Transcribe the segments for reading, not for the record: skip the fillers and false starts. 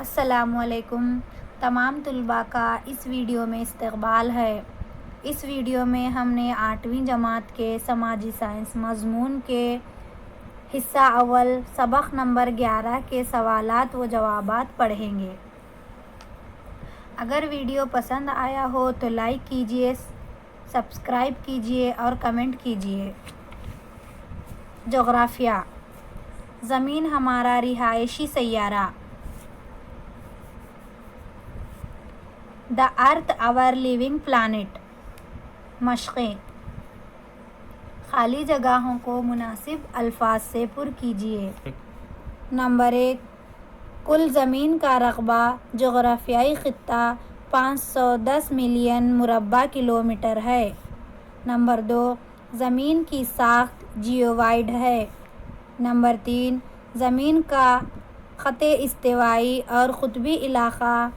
السلام علیکم تمام طلباء کا اس ویڈیو میں استقبال ہے۔ اس ویڈیو میں ہم نے 8ویں جماعت کے سماجی سائنس مضمون کے حصہ اول سبق نمبر 11 کے سوالات و جوابات پڑھیں گے۔ اگر ویڈیو پسند آیا ہو تو لائک کیجیے، سبسکرائب کیجیے اور کمنٹ کیجیے۔ جغرافیہ: زمین ہمارا رہائشی سیارہ۔ The Earth our living planet۔ مشقیں: خالی جگہوں کو مناسب الفاظ سے پر کیجیے۔ نمبر 1، کل زمین کا رقبہ جغرافیائی خطہ 510 ملین مربع کلومیٹر ہے۔ نمبر 2، زمین کی ساخت جیووائڈ ہے۔ نمبر 3، زمین کا خط استوائی اور قطبی علاقہ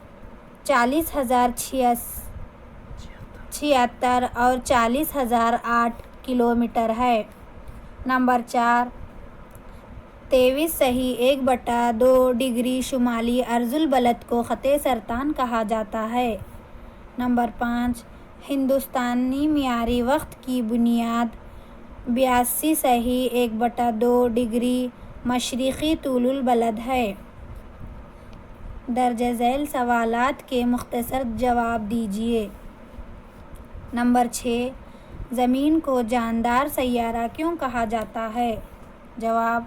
40,076 اور 40,008 کلومیٹر ہے۔ نمبر 4، 23.1/2 ڈگری شمالی عرض البلد کو خط سرطان کہا جاتا ہے۔ نمبر 5، ہندوستانی معیاری وقت کی بنیاد 82.1/2 ڈگری مشرقی طول البلد ہے۔ درج ذیل سوالات کے مختصر جواب دیجیے۔ نمبر 6، زمین کو جاندار سیارہ کیوں کہا جاتا ہے؟ جواب: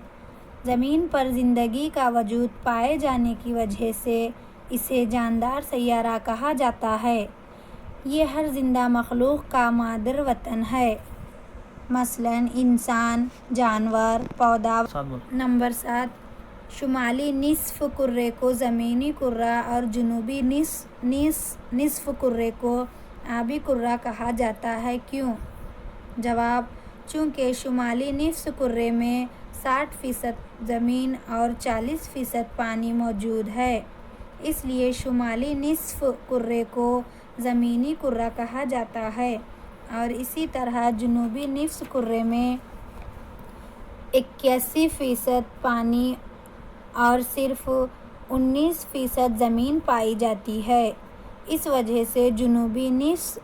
زمین پر زندگی کا وجود پائے جانے کی وجہ سے اسے جاندار سیارہ کہا جاتا ہے۔ یہ ہر زندہ مخلوق کا مادر وطن ہے، مثلاً انسان، جانور، پودا۔ نمبر 7، شمالی نصف کرے کو زمینی کرہ اور جنوبی نصف کرے کو آبی کرہ کہا جاتا ہے، کیوں؟ جواب: چونکہ شمالی نصف کرے میں 60% زمین اور 40% پانی موجود ہے، اس لیے شمالی نصف کرے کو زمینی کرہ کہا جاتا ہے، اور اسی طرح جنوبی نصف کرے میں 81% پانی اور صرف 19% زمین پائی جاتی ہے۔ اس وجہ سے جنوبی نصف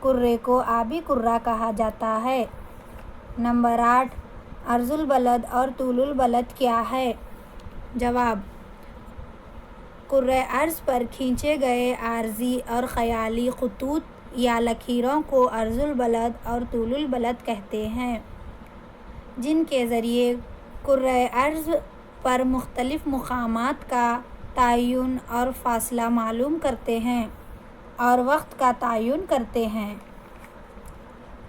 کرے کو آبی کرہ کہا جاتا ہے۔ نمبر 8، عرض البلد اور طول البلد کیا ہے؟ جواب: کرۂ ارض پر کھینچے گئے عارضی اور خیالی خطوط یا لکیروں کو عرض البلد اور طول البلد کہتے ہیں، جن کے ذریعے کرۂ ارض پر مختلف مقامات کا تعین اور فاصلہ معلوم کرتے ہیں اور وقت کا تعین کرتے ہیں۔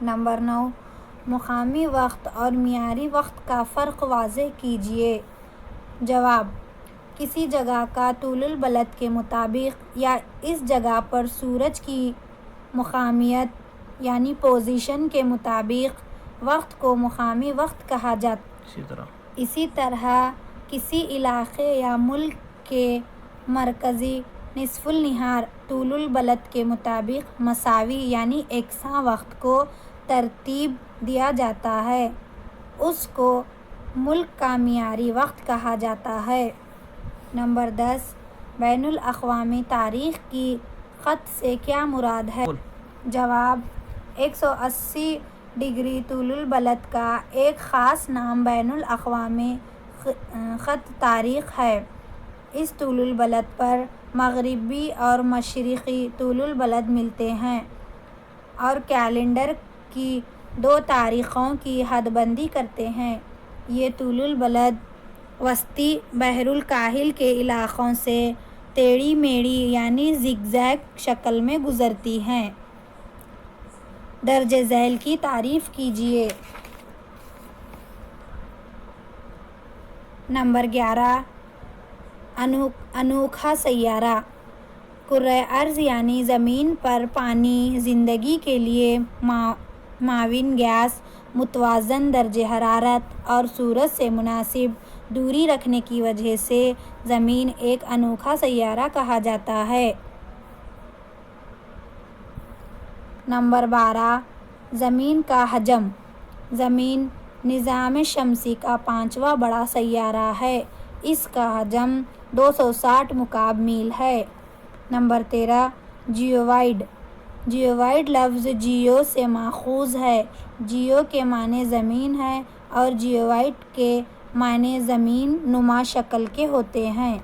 نمبر 9، مقامی وقت اور معیاری وقت کا فرق واضح کیجیے۔ جواب: کسی جگہ کا طول البلد کے مطابق یا اس جگہ پر سورج کی مقامیت یعنی پوزیشن کے مطابق وقت کو مقامی وقت کہا جاتا ہے۔ اسی طرح کسی علاقے یا ملک کے مرکزی نصف النہار طول البلد کے مطابق مساوی یعنی یکساں وقت کو ترتیب دیا جاتا ہے، اس کو ملک کا معیاری وقت کہا جاتا ہے۔ نمبر 10، بین الاقوامی تاریخ کی خط سے کیا مراد ہے؟ جواب: 180 ڈگری طول البلد کا ایک خاص نام بین الاقوامی خط تاریخ ہے۔ اس طول البلد پر مغربی اور مشرقی طول البلد ملتے ہیں اور کیلنڈر کی 2 تاریخوں کی حد بندی کرتے ہیں۔ یہ طول البلد وسطی بحر الکاہل کے علاقوں سے ٹیڑھی میڑھی یعنی زگ زیگ شکل میں گزرتی ہیں۔ درج ذیل کی تعریف کیجیے۔ نمبر 11، انوکھا سیارہ۔ کرۂ ارض یعنی زمین پر پانی زندگی کے لیے معاون گیس متوازن درجہ حرارت اور سورج سے مناسب دوری رکھنے کی وجہ سے زمین ایک انوکھا سیارہ کہا جاتا ہے۔ نمبر 12، زمین کا حجم۔ زمین نظام شمسی کا 5واں بڑا سیارہ ہے۔ اس کا حجم 260 مکعب میل ہے۔ نمبر 13 جیووائڈ۔ جیووائڈ لفظ جیو سے ماخوذ ہے۔ جیو کے معنی زمین ہے اور جیووائڈ کے معنی زمین نما شکل کے ہوتے ہیں۔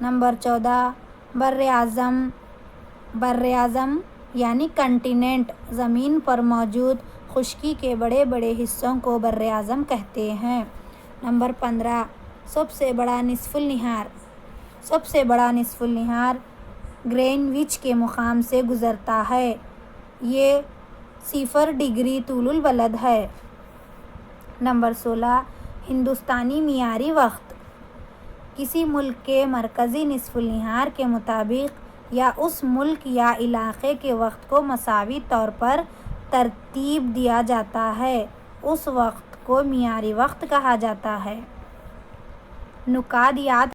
نمبر 14 براعظم یعنی کنٹیننٹ، زمین پر موجود خشکی کے بڑے بڑے حصوں کو براعظم کہتے ہیں۔ نمبر 15 سب سے بڑا نصف النہار۔ سب سے بڑا نصف النہار گرینوچ کے مقام سے گزرتا ہے۔ یہ 0 ڈگری طول البلد ہے۔ نمبر 16 ہندوستانی معیاری وقت۔ کسی ملک کے مرکزی نصف النہار کے مطابق یا اس ملک یا علاقے کے وقت کو مساوی طور پر ترتیب دیا جاتا ہے، اس وقت کو معیاری وقت کہا جاتا ہے۔ نکات یاد